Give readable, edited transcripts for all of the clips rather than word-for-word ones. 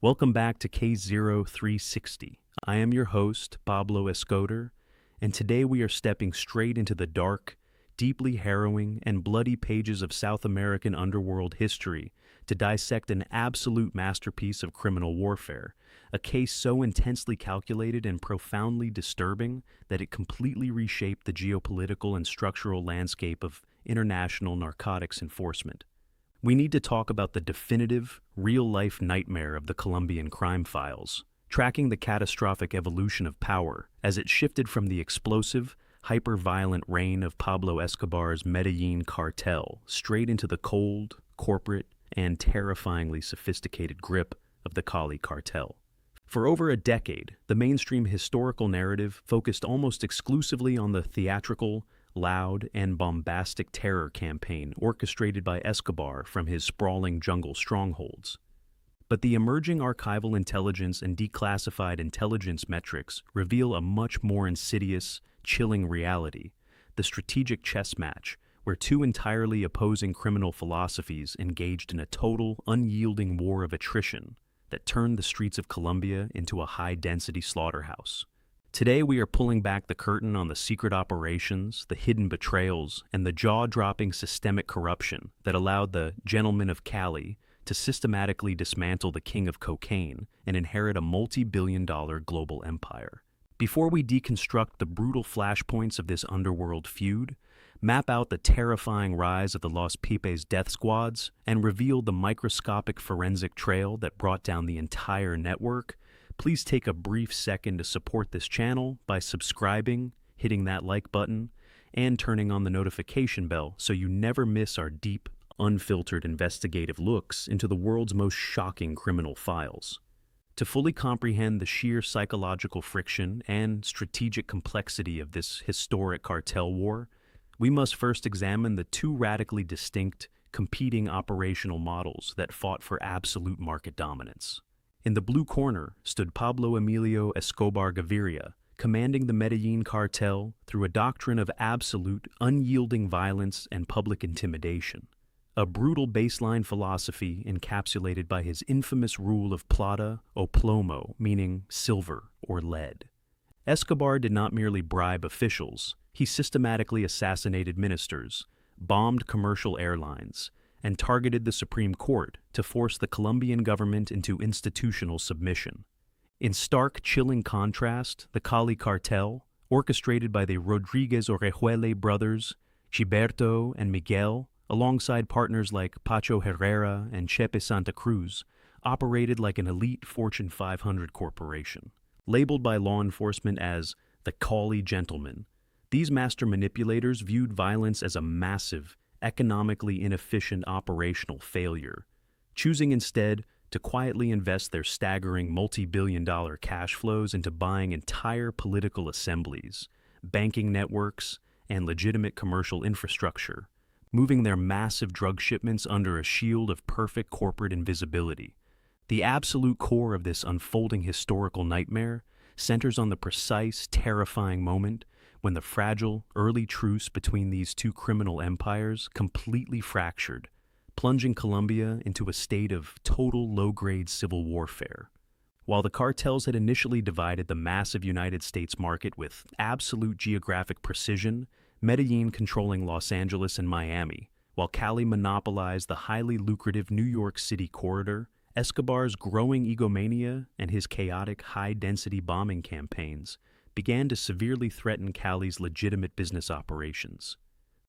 Welcome back to K0360. I am your host, Pablo Escobar, and today we are stepping straight into the dark, deeply harrowing, and bloody pages of South American underworld history to dissect an absolute masterpiece of criminal warfare, a case so intensely calculated and profoundly disturbing that it completely reshaped the geopolitical and structural landscape of international narcotics enforcement. We need to talk about the definitive, real-life nightmare of the Colombian crime files, tracking the catastrophic evolution of power as it shifted from the explosive, hyper-violent reign of Pablo Escobar's Medellin Cartel straight into the cold, corporate, and terrifyingly sophisticated grip of the Cali Cartel. For over a decade, the mainstream historical narrative focused almost exclusively on the theatrical, loud, and bombastic terror campaign orchestrated by Escobar from his sprawling jungle strongholds. But the emerging archival intelligence and declassified intelligence metrics reveal a much more insidious, chilling reality: the strategic chess match, where two entirely opposing criminal philosophies engaged in a total, unyielding war of attrition that turned the streets of Colombia into a high-density slaughterhouse. Today we are pulling back the curtain on the secret operations, the hidden betrayals, and the jaw-dropping systemic corruption that allowed the gentlemen of Cali to systematically dismantle the king of cocaine and inherit a multi-billion-dollar global empire. Before we deconstruct the brutal flashpoints of this underworld feud, map out the terrifying rise of the Los Pepes death squads, and reveal the microscopic forensic trail that brought down the entire network, please take a brief second to support this channel by subscribing, hitting that like button, and turning on the notification bell so you never miss our deep, unfiltered investigative looks into the world's most shocking criminal files. To fully comprehend the sheer psychological friction and strategic complexity of this historic cartel war, we must first examine the two radically distinct, competing operational models that fought for absolute market dominance. In the blue corner stood Pablo Emilio Escobar Gaviria, commanding the Medellin Cartel through a doctrine of absolute, unyielding violence and public intimidation, a brutal baseline philosophy encapsulated by his infamous rule of plata o plomo, meaning silver or lead. Escobar did not merely bribe officials, he systematically assassinated ministers, bombed commercial airlines, and targeted the Supreme Court to force the Colombian government into institutional submission. In stark, chilling contrast, the Cali Cartel, orchestrated by the Rodriguez Orejuela brothers, Gilberto and Miguel, alongside partners like Pacho Herrera and Chepe Santa Cruz, operated like an elite Fortune 500 corporation. Labeled by law enforcement as the Cali Gentlemen, these master manipulators viewed violence as a massive, economically inefficient operational failure, choosing instead to quietly invest their staggering multi-billion-dollar cash flows into buying entire political assemblies, banking networks, and legitimate commercial infrastructure, moving their massive drug shipments under a shield of perfect corporate invisibility. The absolute core of this unfolding historical nightmare centers on the precise, terrifying moment when the fragile, early truce between these two criminal empires completely fractured, plunging Colombia into a state of total low-grade civil warfare. While the cartels had initially divided the massive United States market with absolute geographic precision, Medellin controlling Los Angeles and Miami, while Cali monopolized the highly lucrative New York City corridor, Escobar's growing egomania and his chaotic high-density bombing campaigns began to severely threaten Cali's legitimate business operations.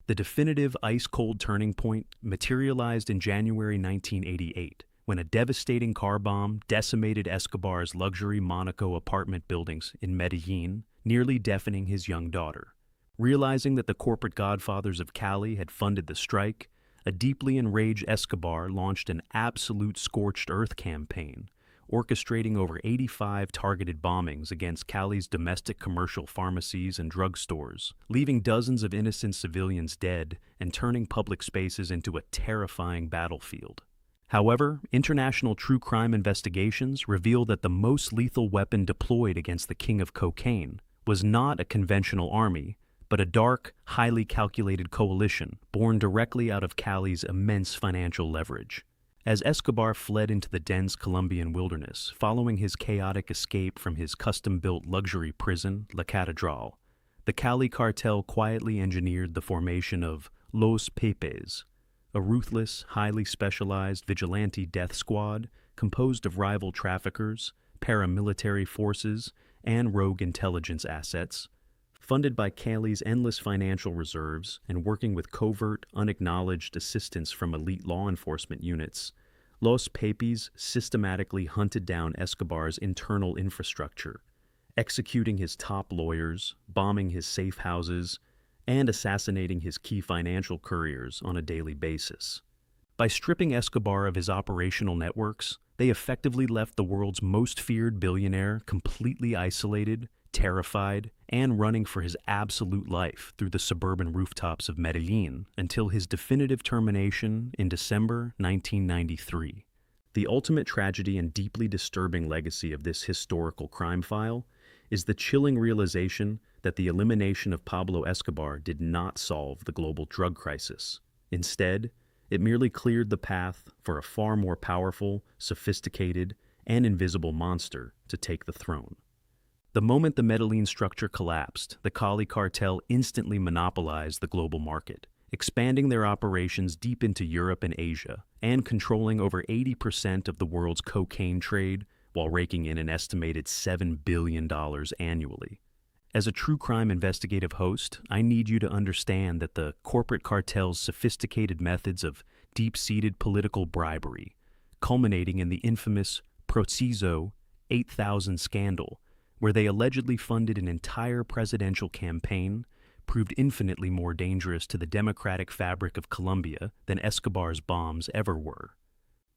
The definitive ice-cold turning point materialized in January 1988, when a devastating car bomb decimated Escobar's luxury Monaco apartment buildings in Medellin, nearly deafening his young daughter. Realizing that the corporate godfathers of Cali had funded the strike, a deeply enraged Escobar launched an absolute scorched earth campaign, orchestrating over 85 targeted bombings against Cali's domestic commercial pharmacies and drugstores, leaving dozens of innocent civilians dead and turning public spaces into a terrifying battlefield. However, international true crime investigations reveal that the most lethal weapon deployed against the king of cocaine was not a conventional army, but a dark, highly calculated coalition born directly out of Cali's immense financial leverage. As Escobar fled into the dense Colombian wilderness following his chaotic escape from his custom-built luxury prison, La Catedral, the Cali Cartel quietly engineered the formation of Los Pepes, a ruthless, highly specialized vigilante death squad composed of rival traffickers, paramilitary forces, and rogue intelligence assets. Funded by Cali's endless financial reserves and working with covert, unacknowledged assistance from elite law enforcement units, Los Pepes systematically hunted down Escobar's internal infrastructure, executing his top lawyers, bombing his safe houses, and assassinating his key financial couriers on a daily basis. By stripping Escobar of his operational networks, they effectively left the world's most feared billionaire completely isolated, terrified, and running for his absolute life through the suburban rooftops of Medellin until his definitive termination in December 1993. The ultimate tragedy and deeply disturbing legacy of this historical crime file is the chilling realization that the elimination of Pablo Escobar did not solve the global drug crisis. Instead, it merely cleared the path for a far more powerful, sophisticated, and invisible monster to take the throne. The moment the Medellin structure collapsed, the Cali Cartel instantly monopolized the global market, expanding their operations deep into Europe and Asia, and controlling over 80% of the world's cocaine trade while raking in an estimated $7 billion annually. As a true crime investigative host, I need you to understand that the corporate cartel's sophisticated methods of deep-seated political bribery, culminating in the infamous Proceso 8000 scandal, where they allegedly funded an entire presidential campaign, proved infinitely more dangerous to the democratic fabric of Colombia than Escobar's bombs ever were.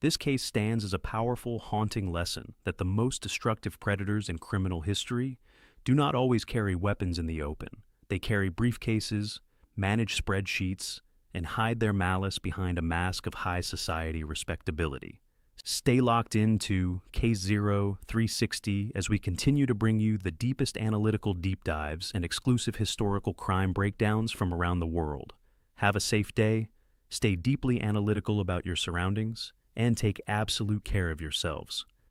This case stands as a powerful, haunting lesson that the most destructive predators in criminal history do not always carry weapons in the open. They carry briefcases, manage spreadsheets, and hide their malice behind a mask of high society respectability. Stay locked into Case 360 as we continue to bring you the deepest analytical deep dives and exclusive historical crime breakdowns from around the world. Have a safe day, stay deeply analytical about your surroundings, and take absolute care of yourselves.